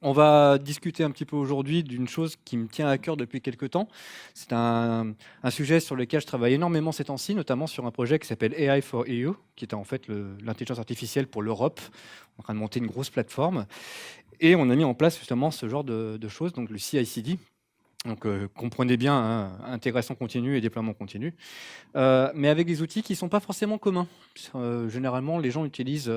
On va discuter un petit peu aujourd'hui d'une chose qui me tient à cœur depuis quelques temps. C'est un sujet sur lequel je travaille énormément ces temps-ci, notamment sur un projet qui s'appelle AI for EU, qui est en fait l'intelligence artificielle pour l'Europe. On est en train de monter une grosse plateforme. Et on a mis en place justement ce genre de choses, donc le CI/CD. Donc, comprenez bien, hein, intégration continue et déploiement continu, mais avec des outils qui ne sont pas forcément communs. Généralement, les gens utilisent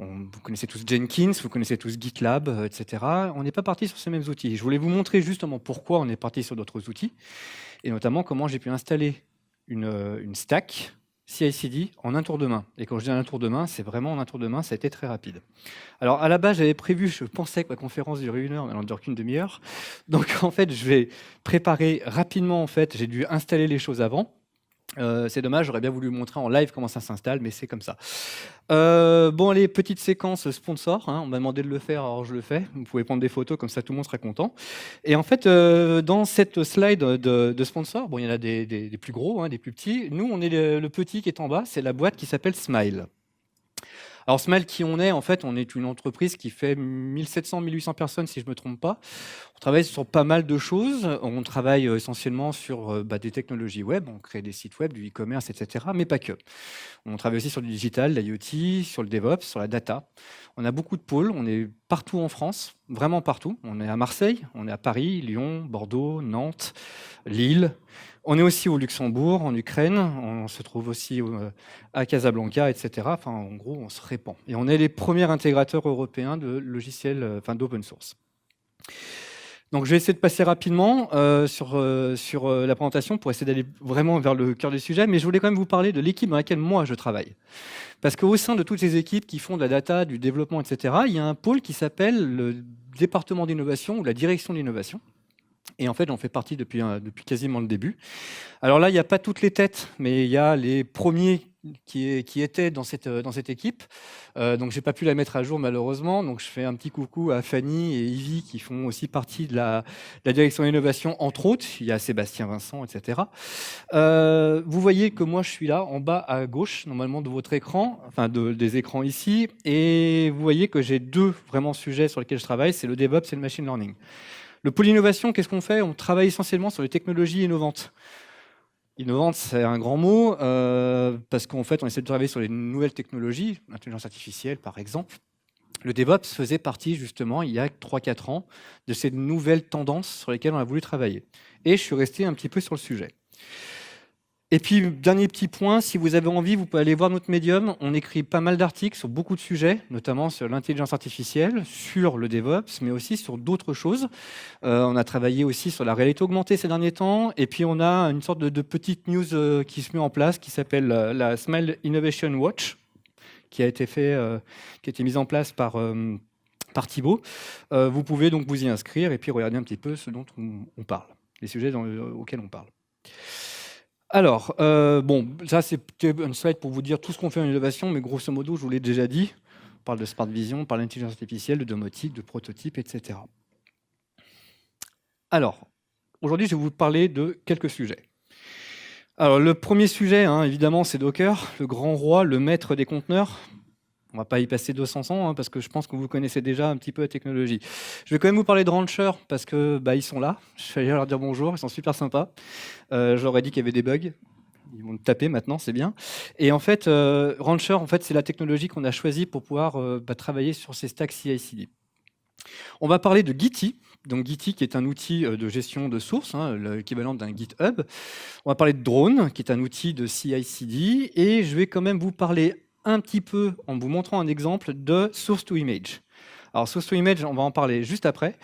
vous connaissez tous Jenkins, vous connaissez tous GitLab, etc. On n'est pas parti sur ces mêmes outils. Je voulais vous montrer justement pourquoi on est parti sur d'autres outils, et notamment comment j'ai pu installer une stack CI/CD en un tour de main. Et quand je dis un tour de main, c'est vraiment en un tour de main, ça a été très rapide. Alors à la base, j'avais prévu, je pensais que ma conférence durait 1 heure, mais elle n'en dure qu'une demi-heure. Donc en fait, je vais préparer rapidement, en fait, j'ai dû installer les choses avant. C'est dommage, j'aurais bien voulu vous montrer en live comment ça s'installe, mais c'est comme ça. Bon, les petites séquences sponsors, hein, on m'a demandé de le faire, alors je le fais. Vous pouvez prendre des photos, comme ça tout le monde sera content. Et en fait, dans cette slide de sponsors, bon, il y en a des plus gros, hein, des plus petits. Nous, on est le petit qui est en bas, c'est la boîte qui s'appelle Smile. Alors Smile, qui on est? En fait, on est une entreprise qui fait 1700-1800 personnes, si je ne me trompe pas. On travaille sur pas mal de choses. On travaille essentiellement sur des technologies web, on crée des sites web, du e-commerce, etc., mais pas que. On travaille aussi sur du digital, l'IoT, sur le DevOps, sur la data. On a beaucoup de pôles, on est partout en France, vraiment partout. On est à Marseille, on est à Paris, Lyon, Bordeaux, Nantes, Lille. On est aussi au Luxembourg, en Ukraine, on se trouve aussi à Casablanca, etc. Enfin, en gros, on se répand. Et on est les premiers intégrateurs européens de logiciels, d'open source. Donc, je vais essayer de passer rapidement sur la présentation pour essayer d'aller vraiment vers le cœur du sujet, mais je voulais quand même vous parler de l'équipe dans laquelle moi je travaille. Parce qu'au sein de toutes ces équipes qui font de la data, du développement, etc., il y a un pôle qui s'appelle le département d'innovation ou la direction d'innovation. Et en fait, j'en fais partie depuis quasiment le début. Alors là, il n'y a pas toutes les têtes, mais il y a les premiers qui étaient dans cette équipe. Donc, je n'ai pas pu la mettre à jour, malheureusement. Donc, je fais un petit coucou à Fanny et Yvi, qui font aussi partie de la direction d'innovation, entre autres. Il y a Sébastien Vincent, etc. Vous voyez que moi, je suis là, en bas à gauche, normalement, de votre écran, enfin, des écrans ici. Et vous voyez que j'ai deux vraiment sujets sur lesquels je travaille, c'est le DevOps et le machine learning. Le pôle innovation, qu'est-ce qu'on fait? On travaille essentiellement sur les technologies innovantes. Innovantes, c'est un grand mot, parce qu'en fait, on essaie de travailler sur les nouvelles technologies, l'intelligence artificielle par exemple. Le DevOps faisait partie justement, il y a 3-4 ans, de ces nouvelles tendances sur lesquelles on a voulu travailler. Et je suis resté un petit peu sur le sujet. Et puis, dernier petit point, si vous avez envie, vous pouvez aller voir notre médium. On écrit pas mal d'articles sur beaucoup de sujets, notamment sur l'intelligence artificielle, sur le DevOps, mais aussi sur d'autres choses. On a travaillé aussi sur la réalité augmentée ces derniers temps. Et puis, on a une sorte de petite news qui se met en place, qui s'appelle la Smile Innovation Watch, qui a été mise en place par Thibaut. Vous pouvez donc vous y inscrire et puis regarder un petit peu ce dont on parle, les sujets auxquels on parle. Alors, bon, ça c'était une slide pour vous dire tout ce qu'on fait en innovation, mais grosso modo, je vous l'ai déjà dit. On parle de Smart Vision, on parle d'intelligence artificielle, de domotique, de prototypes, etc. Alors, aujourd'hui, je vais vous parler de quelques sujets. Alors, le premier sujet, hein, évidemment, c'est Docker, le grand roi, le maître des conteneurs. On ne va pas y passer 200 ans, hein, parce que je pense que vous connaissez déjà un petit peu la technologie. Je vais quand même vous parler de Rancher, parce que ils sont là. Je vais aller leur dire bonjour, ils sont super sympas. Je leur ai dit qu'il y avait des bugs. Ils vont me taper maintenant, c'est bien. Et en fait, Rancher, c'est la technologie qu'on a choisie pour pouvoir travailler sur ces stacks CI/CD. On va parler de Gitee. Donc Gitee, qui est un outil de gestion de sources, hein, l'équivalent d'un GitHub. On va parler de Drone, qui est un outil de CI/CD. Et je vais quand même vous parler un petit peu, en vous montrant un exemple, de Source to Image. Alors, Source to Image, on va en parler juste après.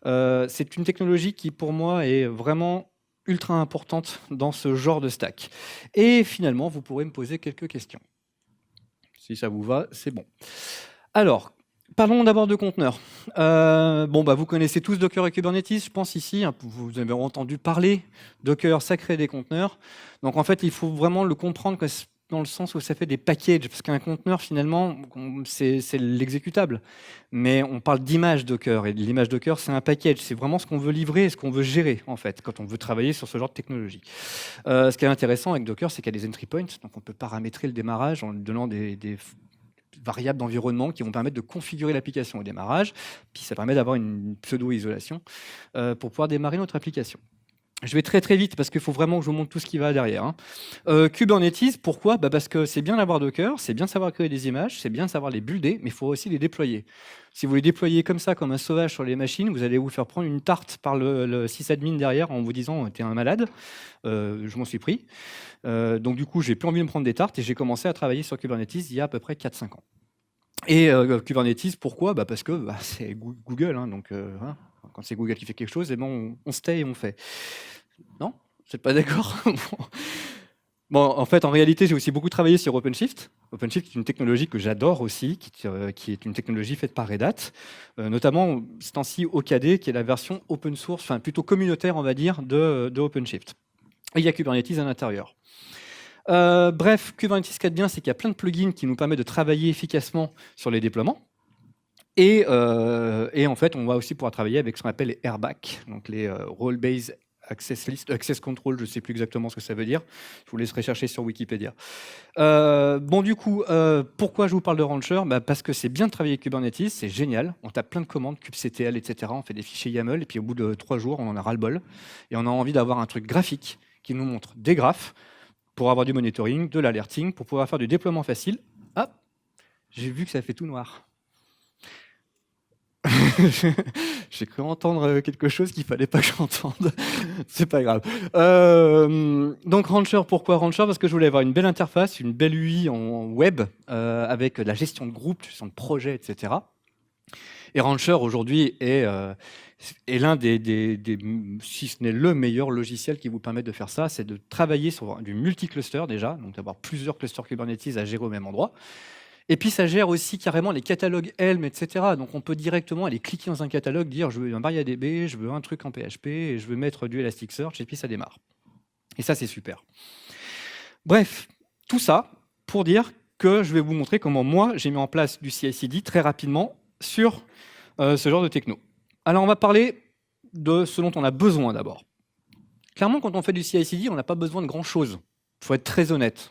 C'est une technologie qui, pour moi, est vraiment ultra importante dans ce genre de stack. Et finalement, vous pourrez me poser quelques questions. Si ça vous va, c'est bon. Alors, parlons d'abord de conteneurs. Vous connaissez tous Docker et Kubernetes, je pense ici. Hein, vous avez entendu parler. Docker, ça crée des conteneurs. Donc, en fait, il faut vraiment le comprendre dans le sens où ça fait des packages, parce qu'un conteneur, finalement, c'est l'exécutable. Mais on parle d'image Docker, et l'image Docker, c'est un package. C'est vraiment ce qu'on veut livrer et ce qu'on veut gérer, en fait, quand on veut travailler sur ce genre de technologie. Ce qui est intéressant avec Docker, c'est qu'il y a des entry points, donc on peut paramétrer le démarrage en lui donnant des variables d'environnement qui vont permettre de configurer l'application au démarrage. Puis ça permet d'avoir une pseudo-isolation pour pouvoir démarrer notre application. Je vais très très vite parce qu'il faut vraiment que je vous montre tout ce qui va derrière, hein. Kubernetes, pourquoi? Parce que c'est bien d'avoir Docker, c'est bien de savoir créer des images, c'est bien de savoir les builder, mais il faut aussi les déployer. Si vous les déployez comme ça, comme un sauvage sur les machines, vous allez vous faire prendre une tarte par le sysadmin derrière en vous disant t'es un malade. Je m'en suis pris. Donc du coup, j'ai plus envie de me prendre des tartes et j'ai commencé à travailler sur Kubernetes il y a à peu près 4-5 ans. Et Kubernetes, pourquoi? Parce que c'est Google, hein, donc hein, quand c'est Google qui fait quelque chose, eh ben, on se tait et on fait. Non? Vous n'êtes pas d'accord? Bon, en fait, en réalité, j'ai aussi beaucoup travaillé sur OpenShift. OpenShift est une technologie que j'adore aussi, qui est une technologie faite par Red Hat, notamment ce temps-ci OKD, qui est la version open source, enfin plutôt communautaire, on va dire, de OpenShift. Et il y a Kubernetes à l'intérieur. Bref, Kubernetes, ce qu'il y a de bien, c'est qu'il y a plein de plugins qui nous permettent de travailler efficacement sur les déploiements. Et en fait, on va aussi pouvoir travailler avec ce qu'on appelle les RBAC, donc les Role-Based Access List, Access Control, je ne sais plus exactement ce que ça veut dire. Je vous laisserai chercher sur Wikipédia. Bon, du coup, pourquoi je vous parle de Rancher? Parce que c'est bien de travailler avec Kubernetes, c'est génial. On tape plein de commandes, kubectl, etc. On fait des fichiers YAML, et puis au bout de 3 jours, on en a ras-le-bol. Et on a envie d'avoir un truc graphique qui nous montre des graphes pour avoir du monitoring, de l'alerting, pour pouvoir faire du déploiement facile. Ah, j'ai vu que ça fait tout noir. J'ai cru entendre quelque chose qu'il fallait pas que j'entende. C'est pas grave. Donc Rancher, pourquoi Rancher? Parce que je voulais avoir une belle interface, une belle UI en web avec la gestion de groupe, gestion de projet, etc. Et Rancher aujourd'hui est l'un des, si ce n'est le meilleur logiciel qui vous permet de faire ça, c'est de travailler sur du multi-cluster déjà, donc d'avoir plusieurs clusters Kubernetes à gérer au même endroit. Et puis ça gère aussi carrément les catalogues Helm, etc. Donc on peut directement aller cliquer dans un catalogue, dire je veux un MariaDB, je veux un truc en PHP, et je veux mettre du Elasticsearch, et puis ça démarre. Et ça, c'est super. Bref, tout ça pour dire que je vais vous montrer comment moi, j'ai mis en place du CI/CD très rapidement sur ce genre de techno. Alors on va parler de ce dont on a besoin d'abord. Clairement, quand on fait du CI/CD, on n'a pas besoin de grand-chose. Il faut être très honnête.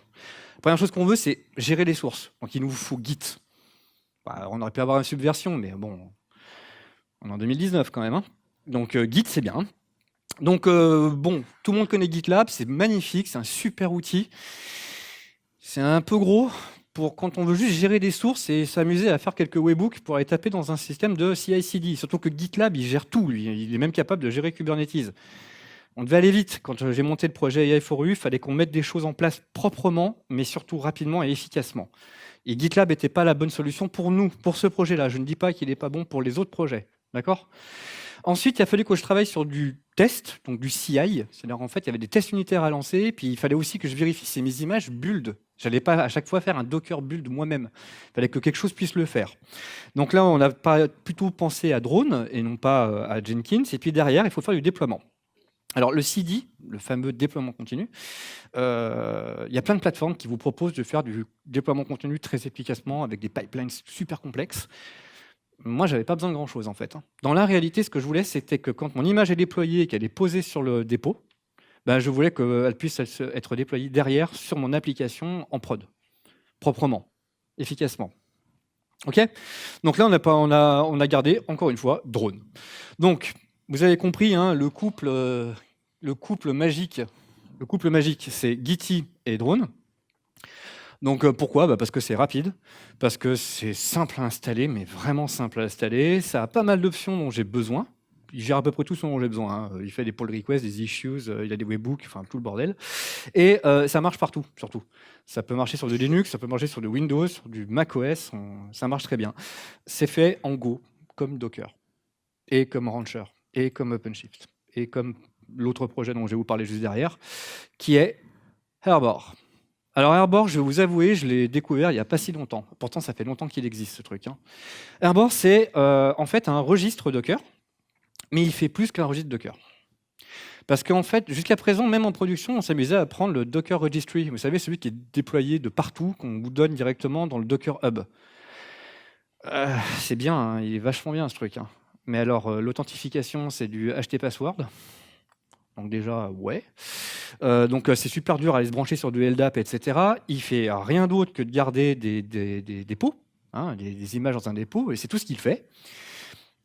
La première chose qu'on veut, c'est gérer les sources. Donc il nous faut Git. On aurait pu avoir une subversion, mais bon, on est en 2019 quand même, hein. Donc Git, c'est bien. Donc bon, tout le monde connaît GitLab, c'est magnifique, c'est un super outil. C'est un peu gros pour quand on veut juste gérer des sources et s'amuser à faire quelques webhooks pour aller taper dans un système de CI/CD. Surtout que GitLab, il gère tout, lui. Il est même capable de gérer Kubernetes. On devait aller vite. Quand j'ai monté le projet AI4U, il fallait qu'on mette des choses en place proprement, mais surtout rapidement et efficacement. Et GitLab n'était pas la bonne solution pour nous, pour ce projet-là. Je ne dis pas qu'il n'est pas bon pour les autres projets. D'accord ? Ensuite, il a fallu que je travaille sur du test, donc du CI. C'est-à-dire, en fait, il y avait des tests unitaires à lancer, puis il fallait aussi que je vérifie si mes images build. Je n'allais pas à chaque fois faire un Docker build moi-même. Il fallait que quelque chose puisse le faire. Donc là, on a plutôt pensé à Drone et non pas à Jenkins. Et puis derrière, il faut faire du déploiement. Alors le CD, le fameux déploiement continu, il y a plein de plateformes qui vous proposent de faire du déploiement continu très efficacement avec des pipelines super complexes. Moi, j'avais pas besoin de grand-chose en fait. Dans la réalité, ce que je voulais, c'était que quand mon image est déployée et qu'elle est posée sur le dépôt, je voulais qu'elle puisse être déployée derrière sur mon application en prod, proprement, efficacement. Ok ? Donc là, on a gardé, encore une fois, drone. Donc, vous avez compris, hein, le couple magique, c'est Gitee et drone. Donc pourquoi ? Parce que c'est rapide, parce que c'est simple à installer, mais vraiment simple à installer. Ça a pas mal d'options dont j'ai besoin. Il gère à peu près tout ce dont j'ai besoin, hein. Il fait des pull requests, des issues, il a des webhooks, enfin tout le bordel. Et ça marche partout, surtout. Ça peut marcher sur du Linux, ça peut marcher sur du Windows, sur du macOS, ça marche très bien. C'est fait en Go, comme Docker, et comme Rancher, et comme OpenShift, et comme l'autre projet dont je vais vous parler juste derrière, qui est Harbor. Alors Harbor, je vais vous avouer, je l'ai découvert il n'y a pas si longtemps. Pourtant, ça fait longtemps qu'il existe, ce truc, hein. Harbor, c'est en fait un registre Docker, mais il fait plus qu'un registre Docker. Parce qu'en fait, jusqu'à présent, même en production, on s'amusait à prendre le Docker Registry. Vous savez, celui qui est déployé de partout, qu'on vous donne directement dans le Docker Hub. C'est bien, hein, il est vachement bien ce truc, hein. Mais alors, l'authentification, c'est du HTPassword. Donc déjà, ouais. Donc c'est super dur à aller se brancher sur du LDAP, etc. Il fait rien d'autre que de garder des pots. hein, des images dans un dépôt, et c'est tout ce qu'il fait.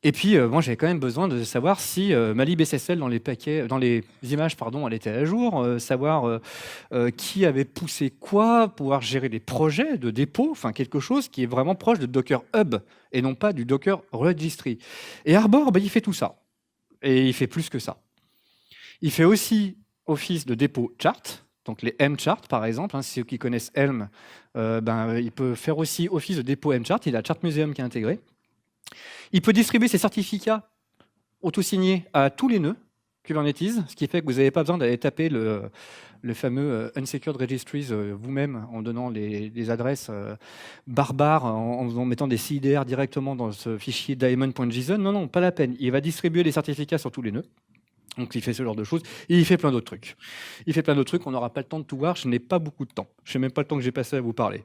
Et puis, moi, j'avais quand même besoin de savoir si ma libSSL dans les images, pardon, elle était à jour, savoir qui avait poussé quoi, pouvoir gérer des projets de dépôt, enfin quelque chose qui est vraiment proche de Docker Hub et non pas du Docker Registry. Et Arbor, il fait tout ça. Et il fait plus que ça. Il fait aussi office de dépôt chart, donc les M-charts par exemple, hein, ceux qui connaissent Helm, il peut faire aussi office de dépôt M-chart, il a Chart Museum qui est intégré. Il peut distribuer ses certificats auto-signés à tous les nœuds Kubernetes, ce qui fait que vous n'avez pas besoin d'aller taper le fameux Unsecured Registries vous-même en donnant les adresses barbares, en mettant des CIDR directement dans ce fichier diamond.json. Non, pas la peine. Il va distribuer les certificats sur tous les nœuds. Donc il fait ce genre de choses, et il fait plein d'autres trucs. On n'aura pas le temps de tout voir, je n'ai pas beaucoup de temps. Je n'ai même pas le temps que j'ai passé à vous parler.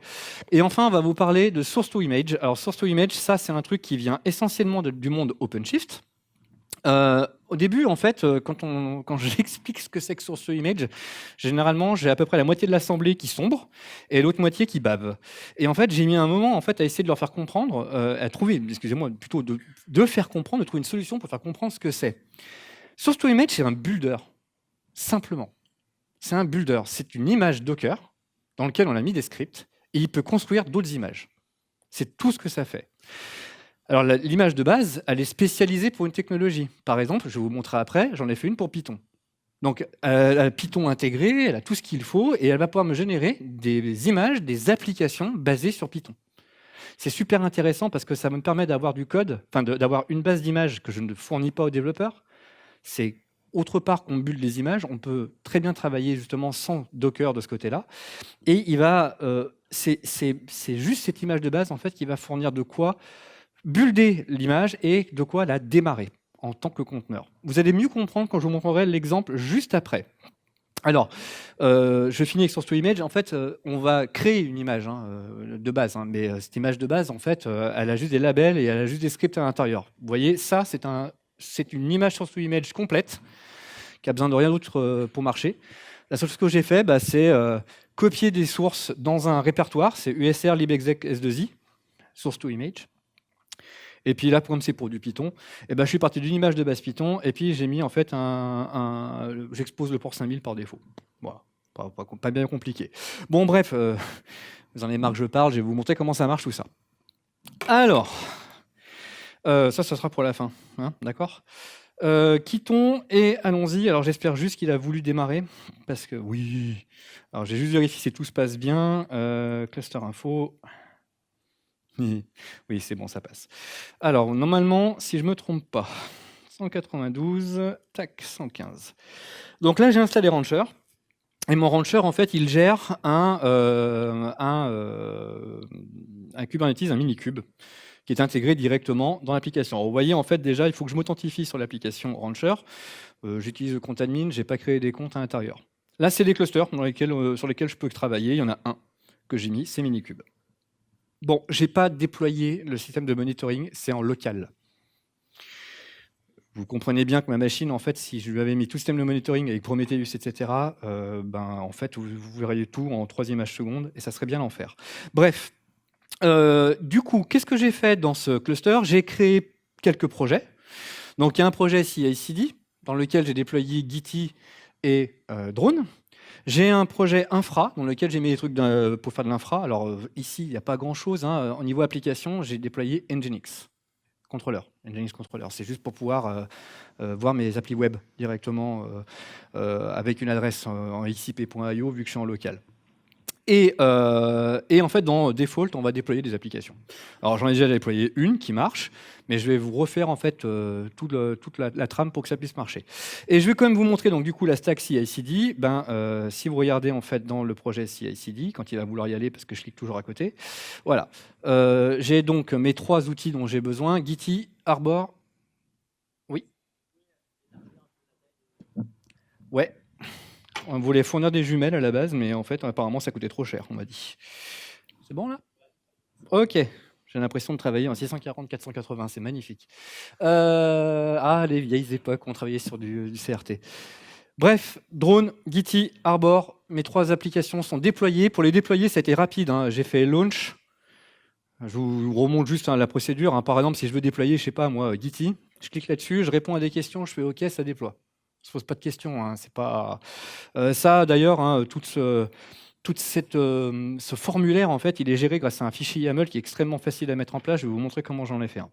Et enfin, on va vous parler de Source to Image. Alors Source to Image, ça c'est un truc qui vient essentiellement du monde OpenShift. Au début, en fait, quand j'explique ce que c'est que Source to Image, généralement, j'ai à peu près la moitié de l'assemblée qui sombre et l'autre moitié qui bave. Et en fait, j'ai mis un moment à essayer de leur faire comprendre, à trouver, excusez-moi, plutôt de faire comprendre, de trouver une solution pour faire comprendre ce que c'est. Source to Image, c'est un builder, simplement. C'est un builder, c'est une image Docker dans laquelle on a mis des scripts et il peut construire d'autres images. C'est tout ce que ça fait. Alors l'image de base, elle est spécialisée pour une technologie. Par exemple, je vais vous montrer après, j'en ai fait une pour Python. Donc elle a Python intégré, elle a tout ce qu'il faut et elle va pouvoir me générer des images, des applications basées sur Python. C'est super intéressant parce que ça me permet d'avoir du code, d'avoir une base d'images que je ne fournis pas aux développeurs. C'est autre part qu'on build les images, on peut très bien travailler justement sans Docker de ce côté-là. Et c'est juste cette image de base en fait qui va fournir de quoi builder l'image et de quoi la démarrer en tant que conteneur. Vous allez mieux comprendre quand je vous montrerai l'exemple juste après. Alors, je finis avec Source to Image. En fait, on va créer une image de base, mais cette image de base, en fait, elle a juste des labels et elle a juste des scripts à l'intérieur. Vous voyez, ça, c'est une image Source to Image complète qui a besoin de rien d'autre pour marcher. La seule chose que j'ai fait, c'est copier des sources dans un répertoire, c'est usr libexec s2i, Source to Image. Et puis là, comme c'est pour du Python, je suis parti d'une image de base Python, et puis j'ai mis en fait j'expose le port 5000 par défaut. Voilà, pas bien compliqué. Bon, bref, vous en avez marre que je parle, je vais vous montrer comment ça marche tout ça. Alors, ça sera pour la fin, hein, d'accord. Quittons et allons-y. Alors j'espère juste qu'il a voulu démarrer, parce que oui. Alors j'ai juste vérifié si tout se passe bien. Cluster info. Oui, c'est bon, ça passe. Alors, normalement, si je ne me trompe pas, 192, tac, 115. Donc là, j'ai installé Rancher. Et mon Rancher, en fait, il gère un Kubernetes, un Minikube, qui est intégré directement dans l'application. Vous voyez, en fait, déjà, il faut que je m'authentifie sur l'application Rancher. J'utilise le compte admin, je n'ai pas créé des comptes à l'intérieur. Là, c'est des clusters sur lesquels je peux travailler. Il y en a un que j'ai mis, c'est Minikube. Bon, je n'ai pas déployé le système de monitoring, c'est en local. Vous comprenez bien que ma machine, en fait, si je lui avais mis tout le système de monitoring avec Prometheus, etc., en fait, vous verriez tout en 3 images secondes et ça serait bien l'enfer. Bref, du coup, qu'est-ce que j'ai fait dans ce cluster? J'ai créé quelques projets. Donc, il y a un projet CI/CD dans lequel j'ai déployé Gitee et Drone. J'ai un projet infra dans lequel j'ai mis des trucs pour faire de l'infra. Alors ici, il n'y a pas grand-chose. Au niveau application, j'ai déployé Nginx contrôleur. Nginx contrôleur, c'est juste pour pouvoir voir mes applis web directement avec une adresse en xip.io vu que je suis en local. Et en fait, dans Default, on va déployer des applications. Alors, j'en ai déjà déployé une qui marche, mais je vais vous refaire en fait toute la trame pour que ça puisse marcher. Et je vais quand même vous montrer donc du coup la stack CI/CD. Si vous regardez en fait dans le projet CI/CD, quand il va vouloir y aller, parce que je clique toujours à côté, voilà. J'ai donc mes 3 outils dont j'ai besoin: Gitee, Arbor. Oui. Ouais. On voulait fournir des jumelles à la base, mais en fait, apparemment, ça coûtait trop cher, on m'a dit. C'est bon, là? Ok. J'ai l'impression de travailler en 640-480, c'est magnifique. Les vieilles époques où on travaillait sur du CRT. Bref, Drone, Gitee, Arbor, mes 3 applications sont déployées. Pour les déployer, ça a été rapide. J'ai fait launch, Je vous remonte juste la procédure, hein. Par exemple, si je veux déployer, je sais pas moi, Gitty, je clique là-dessus, je réponds à des questions, je fais OK, ça déploie. On se pose pas de questions, hein, c'est pas ça d'ailleurs, hein, ce formulaire en fait, il est géré grâce à un fichier YAML qui est extrêmement facile à mettre en place. Je vais vous montrer comment j'en ai fait un.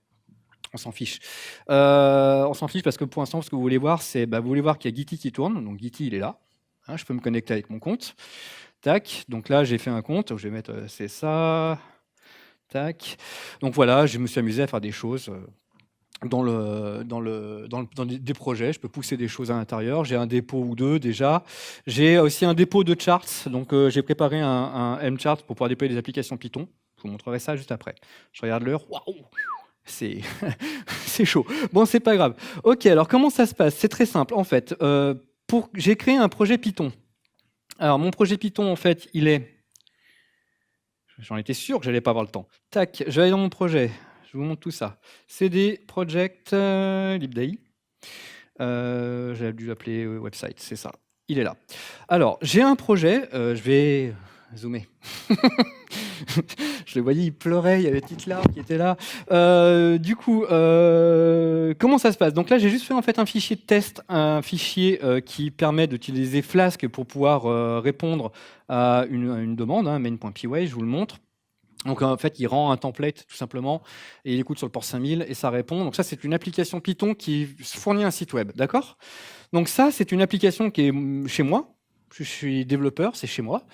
On s'en fiche. On s'en fiche parce que pour l'instant, ce que vous voulez voir, c'est vous voulez voir qu'il y a Gitty qui tourne. Donc Gitty, il est là. Hein, je peux me connecter avec mon compte. Tac. Donc là, j'ai fait un compte. Donc, je vais mettre c'est ça. Tac. Donc voilà, je me suis amusé à faire des choses dans des projets. Je peux pousser des choses à l'intérieur. J'ai un dépôt ou deux déjà. J'ai aussi un dépôt de charts. Donc j'ai préparé un M-chart pour pouvoir déployer des applications Python. Je vous montrerai ça juste après. Je regarde l'heure. Waouh, c'est c'est chaud. Bon, c'est pas grave. Ok, alors comment ça se passe? C'est très simple. En fait, j'ai créé un projet Python. Alors mon projet Python, en fait, il est... J'en étais sûr que j'allais pas avoir le temps. Tac, je vais aller dans mon projet. Je vous montre tout ça. CD Project libDAI. J'avais dû l'appeler website, c'est ça. Il est là. Alors, j'ai un projet. Je vais zoomer. Je le voyais, il pleurait, il y avait une petite larme qui était là. Du coup, comment ça se passe? Donc là, j'ai juste fait en fait un fichier de test, un fichier qui permet d'utiliser Flask pour pouvoir répondre à une demande, hein, main.py, je vous le montre. Donc en fait, il rend un template tout simplement et il écoute sur le port 5000 et ça répond. Donc ça, c'est une application Python qui fournit un site web, d'accord? Donc ça, c'est une application qui est chez moi. Je suis développeur, c'est chez moi.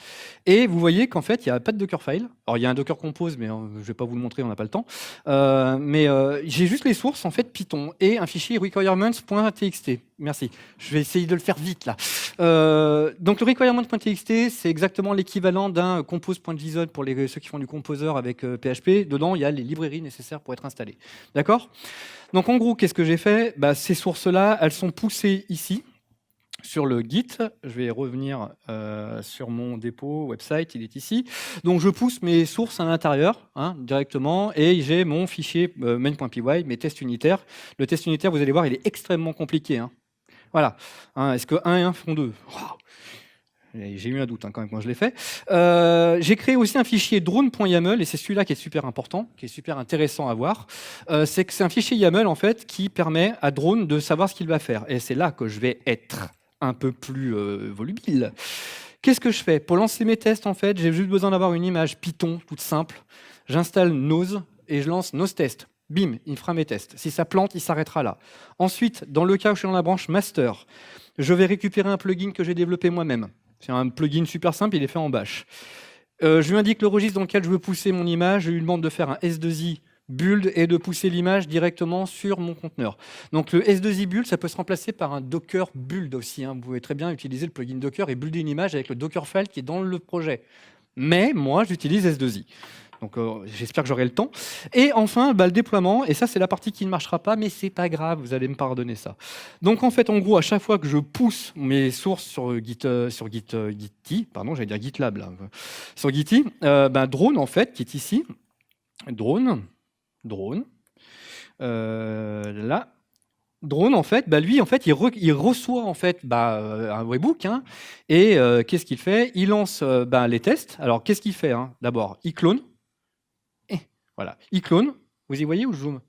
Et vous voyez qu'en fait, il n'y a pas de Dockerfile. Alors, il y a un Docker Compose, mais je ne vais pas vous le montrer, on n'a pas le temps. Mais j'ai juste les sources, en fait, Python et un fichier requirements.txt. Merci. Je vais essayer de le faire vite, là. Donc, le requirements.txt, c'est exactement l'équivalent d'un compose.json pour ceux qui font du composer avec PHP. Dedans, il y a les librairies nécessaires pour être installées. D'accord? Donc, en gros, qu'est-ce que j'ai fait? Ces sources-là, elles sont poussées ici sur le Git. Je vais revenir sur mon dépôt website, il est ici. Donc je pousse mes sources à l'intérieur directement et j'ai mon fichier main.py, mes tests unitaires. Le test unitaire, vous allez voir, il est extrêmement compliqué. Voilà. Est-ce que 1 et 1 font 2? J'ai eu un doute quand même quand je l'ai fait. J'ai créé aussi un fichier drone.yaml et c'est celui-là qui est super important, qui est super intéressant à voir. C'est que c'est un fichier YAML en fait qui permet à drone de savoir ce qu'il va faire. Et c'est là que je vais être un peu plus volubile. Qu'est-ce que je fais? Pour lancer mes tests, en fait, j'ai juste besoin d'avoir une image Python toute simple. J'installe Nose et je lance Nose Test. Bim, il fera mes tests. Si ça plante, il s'arrêtera là. Ensuite, dans le cas où je suis dans la branche Master, je vais récupérer un plugin que j'ai développé moi-même. C'est un plugin super simple, il est fait en Bash. Je lui indique le registre dans lequel je veux pousser mon image. Je lui demande de faire un S2I build et de pousser l'image directement sur mon conteneur. Donc le S2I build, ça peut se remplacer par un Docker build aussi. Vous pouvez très bien utiliser le plugin Docker et builder une image avec le Dockerfile qui est dans le projet. Mais moi, j'utilise S2I. Donc j'espère que j'aurai le temps. Et enfin, le déploiement, et ça c'est la partie qui ne marchera pas, mais c'est pas grave, vous allez me pardonner ça. Donc en fait, en gros, à chaque fois que je pousse mes sources sur Gitty, pardon, j'allais dire GitLab là, sur Gitty, drone en fait, qui est ici, drone, là. Drone, en fait, lui, en fait, il reçoit en fait un webhook, et qu'est-ce qu'il fait? Il lance les tests. Alors, qu'est-ce qu'il fait D'abord, il clone. Voilà, il clone. Vous y voyez ou je zoome?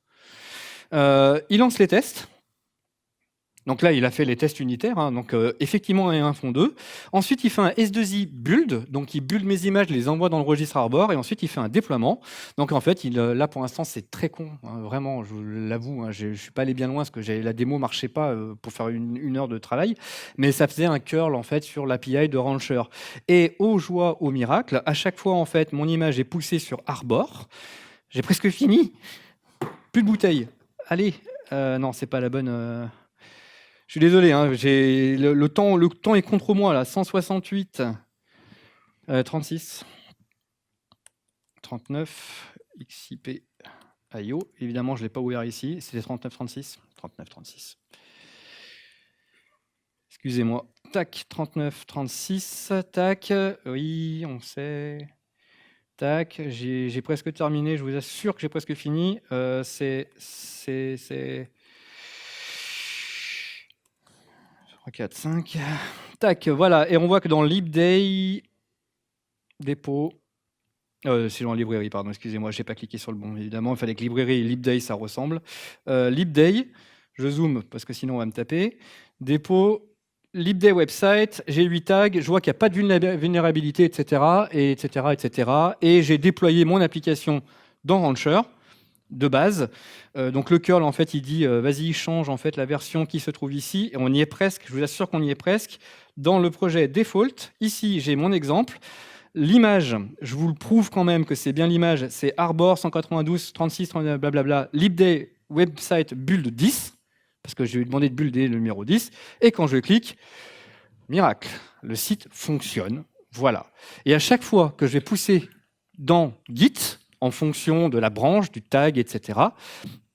Il lance les tests. Donc là, il a fait les tests unitaires. Donc effectivement, 1 et 1 font 2. Ensuite, il fait un S2I build. Donc il build mes images, les envoie dans le registre Arbor. Et ensuite, il fait un déploiement. Donc en fait, là pour l'instant, c'est très con. Vraiment, je l'avoue. Je ne suis pas allé bien loin parce que la démo ne marchait pas pour faire une heure de travail. Mais ça faisait un curl en fait sur l'API de Rancher. Et aux joies, au miracle, à chaque fois, en fait, mon image est poussée sur Arbor. J'ai presque fini. Plus de bouteilles. Allez. Non, c'est pas la bonne... Je suis désolé, le temps est contre moi là. 168, 36, 39, XIP, IO. Évidemment, je ne l'ai pas ouvert ici. C'était 39, 36. 39, 36. Excusez-moi. Tac, 39, 36. Tac. Oui, on sait. Tac, j'ai presque terminé. Je vous assure que j'ai presque fini. C'est 3, 4, 5. Tac, voilà. Et on voit que dans libday, dépôt, C'est dans librairie, pardon, excusez-moi, j'ai pas cliqué sur le bon, évidemment. Il fallait que librairie et libday, ça ressemble. Libday, je zoome parce que sinon on va me taper. Dépôt, libday website, j'ai 8 tags, je vois qu'il n'y a pas de vulnérabilité, etc. Et, etc., etc. Et j'ai déployé mon application dans Rancher de base. Donc le curl, en fait, il dit vas-y, change en fait la version qui se trouve ici. Et on y est presque, je vous assure qu'on y est presque. Dans le projet default, ici, j'ai mon exemple. L'image, je vous le prouve quand même que c'est bien l'image, c'est Arbor 192 36 blablabla, libday website build 10, parce que je lui ai demandé de builder le numéro 10, et quand je clique, miracle, le site fonctionne, voilà. Et à chaque fois que je vais pousser dans Git, en fonction de la branche, du tag, etc.,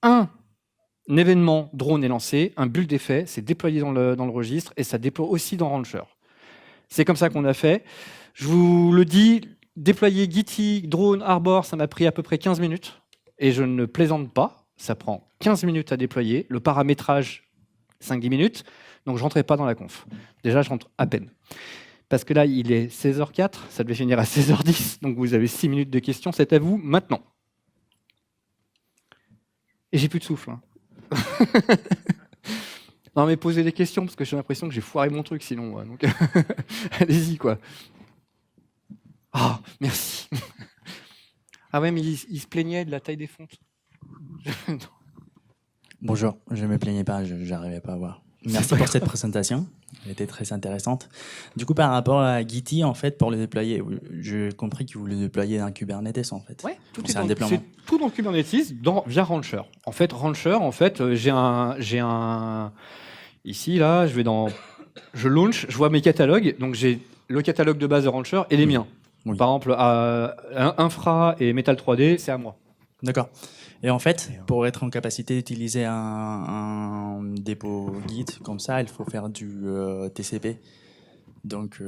un événement drone est lancé, un build est fait, c'est déployé dans le registre, et ça déploie aussi dans Rancher. C'est comme ça qu'on a fait. Je vous le dis, déployer Gitty, drone, Arbor, ça m'a pris à peu près 15 minutes. Et je ne plaisante pas, ça prend 15 minutes à déployer. Le paramétrage, 5-10 minutes. Donc je ne rentrais pas dans la conf. Déjà, je rentre à peine. Parce que là, il est 16h04, ça devait finir à 16h10. Donc vous avez 6 minutes de questions, c'est à vous maintenant. Et j'ai plus de souffle. Non mais posez des questions, parce que j'ai l'impression que j'ai foiré mon truc sinon. Donc allez-y quoi. Ah, merci. Ah ouais, mais il se plaignait de la taille des fontes. Bonjour, je ne me plaignais pas, je n'arrivais pas à voir. Merci pour cette présentation, elle était très intéressante. Du coup, par rapport à Gitty, en fait, pour le déployer, j'ai compris que vous le déployez dans Kubernetes, en fait. Oui, c'est tout dans le Kubernetes via Rancher. En fait, Rancher, j'ai un... Ici, là, je launch, je vois mes catalogues, donc j'ai le catalogue de base de Rancher et les miens. Oui. Par exemple, Infra et Metal 3D, c'est à moi. D'accord. Et en fait, pour être en capacité d'utiliser un dépôt Git comme ça, il faut faire du TCP. Donc,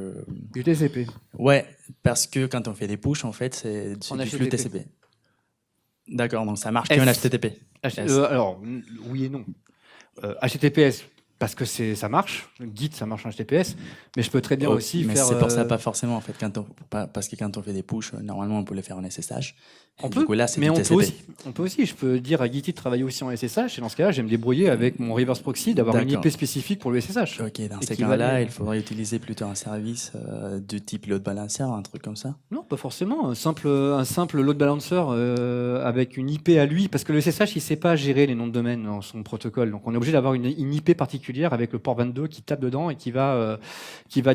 du TCP. Ouais, parce que quand on fait des pushes, en fait, c'est du flux TCP. D'accord, donc ça marche qu'en HTTP. Alors, oui et non. HTTPS, parce que ça marche. Git, ça marche en HTTPS. Mais je peux très bien aussi mais faire... c'est pour ça, pas forcément, en fait. Parce que quand on fait des pushes, normalement, on peut les faire en SSH. On peut, là, c'est mais du TCP. On peut aussi. Je peux dire à Gitty de travailler aussi en SSH. Et dans ce cas-là, je vais me débrouiller avec mon reverse proxy d'avoir une IP spécifique pour le SSH. Ok, dans ces cas-là, il faudrait utiliser plutôt un service de type load balancer, un truc comme ça. Non, pas forcément. Un simple load balancer avec une IP à lui, parce que le SSH, il ne sait pas gérer les noms de domaine dans son protocole. Donc, on est obligé d'avoir une IP particulière avec le port 22 qui tape dedans et qui va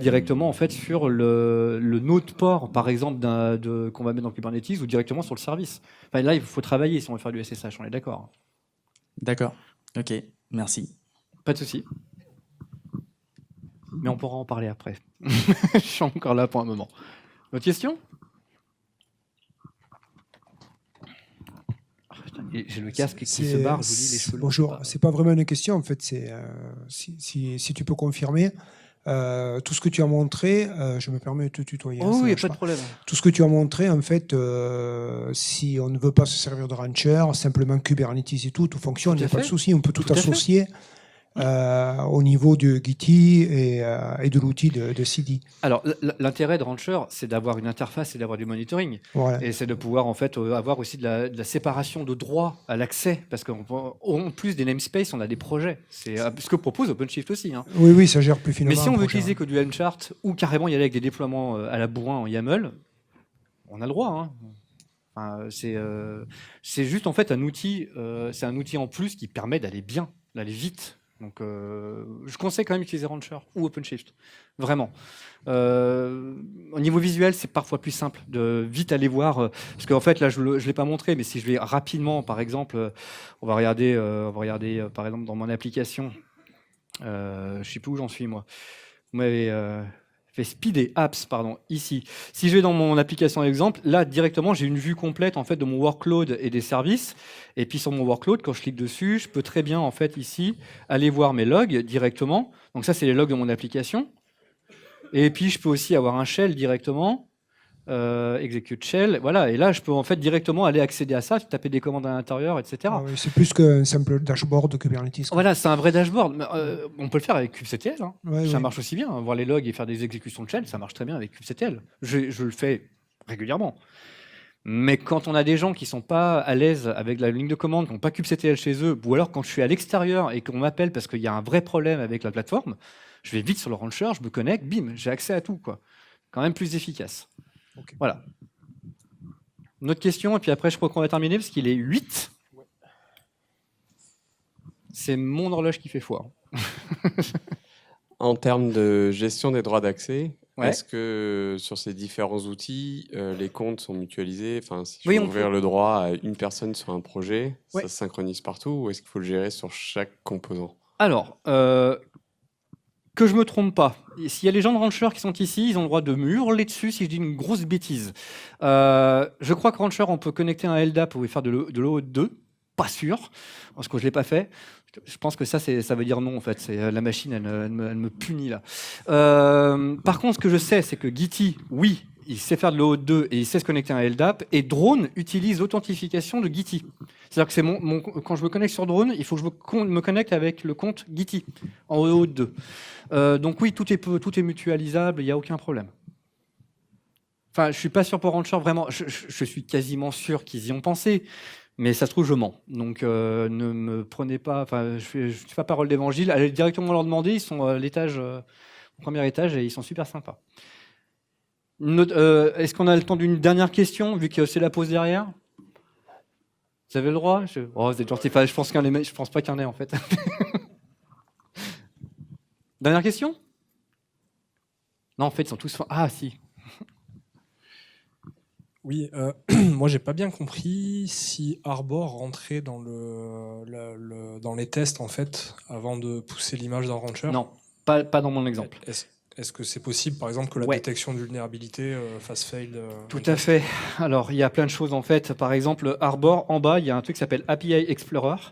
directement en fait sur le node port, par exemple, qu'on va mettre dans Kubernetes ou directement sur le service. Enfin, là, il faut travailler si on veut faire du SSH. On est d'accord. D'accord. Ok. Merci. Pas de souci. Mais on pourra en parler après. Je suis encore là pour un moment. Autre question ? J'ai le casque qui se barre, je vous dis les cheveux. Bonjour, c'est pas vraiment une question en fait, c'est si tu peux confirmer. Tout ce que tu as montré, je me permets de te tutoyer. Oh oui, pas de problème. Tout ce que tu as montré, en fait, si on ne veut pas se servir de Rancher, simplement Kubernetes et tout fonctionne, il n'y a pas de souci, on peut tout associer. Au niveau de Gitty et de l'outil de CD. Alors, l'intérêt de Rancher, c'est d'avoir une interface et d'avoir du monitoring. Voilà. Et c'est de pouvoir en fait avoir aussi de la séparation de droit à l'accès, parce qu'en plus des namespaces, on a des projets. C'est ce que propose OpenShift aussi. Hein. Oui, ça gère plus finement. Mais si on veut utiliser que du Helm-chart ou carrément y aller avec des déploiements à la bourrin en YAML, on a le droit. Hein. Enfin, c'est juste en fait un outil. C'est un outil en plus qui permet d'aller bien, d'aller vite. Donc, je conseille quand même d'utiliser Rancher ou OpenShift, vraiment. Au niveau visuel, c'est parfois plus simple de vite aller voir, parce qu'en fait, là, je ne l'ai pas montré, mais si je vais rapidement, par exemple, on va regarder par exemple, dans mon application, je ne sais plus où j'en suis, moi. Vous m'avez fait speeder apps, pardon, ici. Si je vais dans mon application exemple, là, directement, j'ai une vue complète en fait, de mon workload et des services. Et puis, sur mon workload, quand je clique dessus, je peux très bien, en fait, ici, aller voir mes logs directement. Donc ça, c'est les logs de mon application. Et puis, je peux aussi avoir un shell directement. Execute shell, voilà, et là je peux en fait directement aller accéder à ça, taper des commandes à l'intérieur, etc. Ah oui, c'est plus qu'un simple dashboard de Kubernetes. Voilà, c'est un vrai dashboard. Mais, on peut le faire avec kubectl, hein. Ça marche aussi bien, voir les logs et faire des exécutions de shell, ça marche très bien avec kubectl. Je le fais régulièrement. Mais quand on a des gens qui sont pas à l'aise avec la ligne de commande, qui n'ont pas kubectl chez eux, ou alors quand je suis à l'extérieur et qu'on m'appelle parce qu'il y a un vrai problème avec la plateforme, je vais vite sur le launcher, je me connecte, bim, j'ai accès à tout, quoi. Quand même plus efficace. Okay. Voilà. Une autre question, et puis après je crois qu'on va terminer parce qu'il est 8. Ouais. C'est mon horloge qui fait foi. En termes de gestion des droits d'accès, ouais. Est-ce que sur ces différents outils, les comptes sont mutualisés? Enfin, si je oui, veux ouvrir le droit à une personne sur un projet, ouais. ça se synchronise partout ou est-ce qu'il faut le gérer sur chaque composant? Alors, que je me trompe pas, s'il y a les gens de Rancher qui sont ici, ils ont le droit de me hurler dessus si je dis une grosse bêtise. Je crois que Rancher, on peut connecter un LDAP ou faire de l'OAuth2, pas sûr, parce que je ne l'ai pas fait. Je pense que ça veut dire non, en fait. La machine, elle me punit, là. Par contre, ce que je sais, c'est que Gitee, oui, il sait faire de l'OAuth2 et il sait se connecter à un LDAP, et Drone utilise l'authentification de Gitee. C'est-à-dire que quand je me connecte sur Drone, il faut que je me connecte avec le compte Gitee en OAuth2. Donc oui, tout est mutualisable, il n'y a aucun problème. Enfin, je ne suis pas sûr pour Rancher, vraiment. Je suis quasiment sûr qu'ils y ont pensé. Mais ça se trouve, je mens. Donc, ne me prenez pas... Enfin, je ne suis pas parole d'évangile. Allez directement leur demander. Ils sont à l'étage, au premier étage, et ils sont super sympas. Est-ce qu'on a le temps d'une dernière question, vu que c'est la pause derrière? Vous avez le droit? Oh, vous êtes gentil. Enfin, je pense pas qu'il y en ait, en fait. Dernière question? Non, en fait, ils sont tous... Ah, si. Oui, moi j'ai pas bien compris si Arbor rentrait dans dans les tests en fait avant de pousser l'image dans Rancher. Non, pas dans mon exemple. Est-ce que c'est possible par exemple que la détection de vulnérabilité fasse fail Tout à fait. Alors il y a plein de choses en fait. Par exemple, Arbor, en bas, il y a un truc qui s'appelle API Explorer.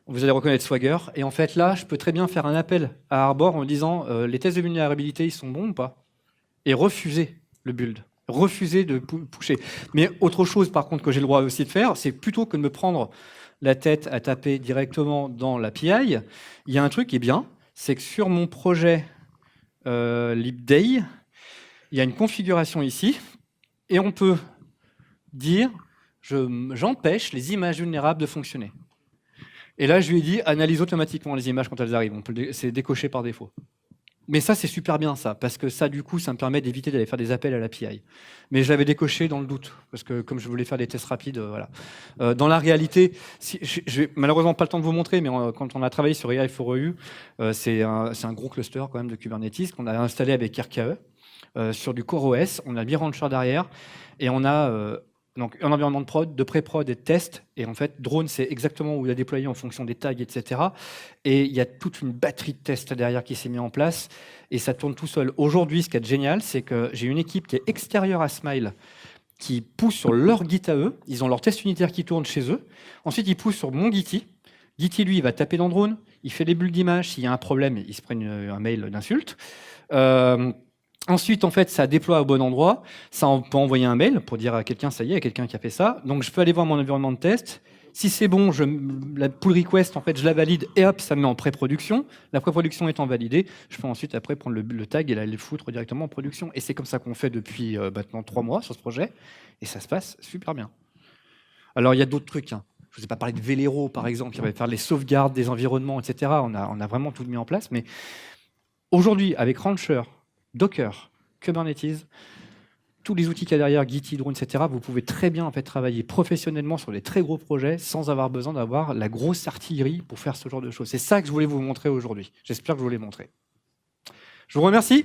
Vous allez reconnaître Swagger. Et en fait là, je peux très bien faire un appel à Arbor en disant les tests de vulnérabilité, ils sont bons ou pas? Et refuser le build. Refuser de pusher. Mais autre chose, par contre, que j'ai le droit aussi de faire, c'est plutôt que de me prendre la tête à taper directement dans l'API, il y a un truc qui est bien, c'est que sur mon projet libday, il y a une configuration ici, et on peut dire j'empêche les images vulnérables de fonctionner. Et là, je lui ai dit analyse automatiquement les images quand elles arrivent. C'est décoché par défaut. Mais ça, c'est super bien, ça, parce que ça, du coup, ça me permet d'éviter d'aller faire des appels à l'API. Mais je l'avais décoché dans le doute, parce que comme je voulais faire des tests rapides, voilà. Dans la réalité, je n'ai malheureusement pas le temps de vous montrer, mais quand on a travaillé sur AI4EU, c'est un gros cluster quand même de Kubernetes qu'on a installé avec RKE sur du CoreOS. On a mis Rancher derrière, et on a donc un environnement de prod, de pré-prod et de test. Et en fait, Drone, c'est exactement où il a déployé en fonction des tags, etc. Et il y a toute une batterie de tests derrière qui s'est mise en place. Et ça tourne tout seul. Aujourd'hui, ce qui est génial, c'est que j'ai une équipe qui est extérieure à Smile, qui pousse sur leur Git à eux. Ils ont leur test unitaire qui tourne chez eux. Ensuite, ils poussent sur mon Gitee. Gitee, lui, il va taper dans Drone. Il fait des bulles d'images. S'il y a un problème, ils se prennent un mail d'insulte. Ensuite, en fait, ça déploie au bon endroit. Ça, on peut envoyer un mail pour dire à quelqu'un, ça y est, il y a quelqu'un qui a fait ça. Donc, je peux aller voir mon environnement de test. Si c'est bon, la pull request, en fait, je la valide et hop, ça me met en pré-production. La pré-production étant validée, je peux ensuite après prendre le tag et le foutre directement en production. Et c'est comme ça qu'on fait depuis maintenant 3 mois sur ce projet. Et ça se passe super bien. Alors, il y a d'autres trucs. Hein. Je ne vous ai pas parlé de Velero, par exemple, qui va faire les sauvegardes des environnements, etc. On a vraiment tout mis en place. Mais aujourd'hui, avec Rancher, Docker, Kubernetes, tous les outils qu'il y a derrière, Gitee, Drone, etc., vous pouvez très bien en fait, travailler professionnellement sur les très gros projets sans avoir besoin d'avoir la grosse artillerie pour faire ce genre de choses. C'est ça que je voulais vous montrer aujourd'hui. J'espère que je vous l'ai montré. Je vous remercie.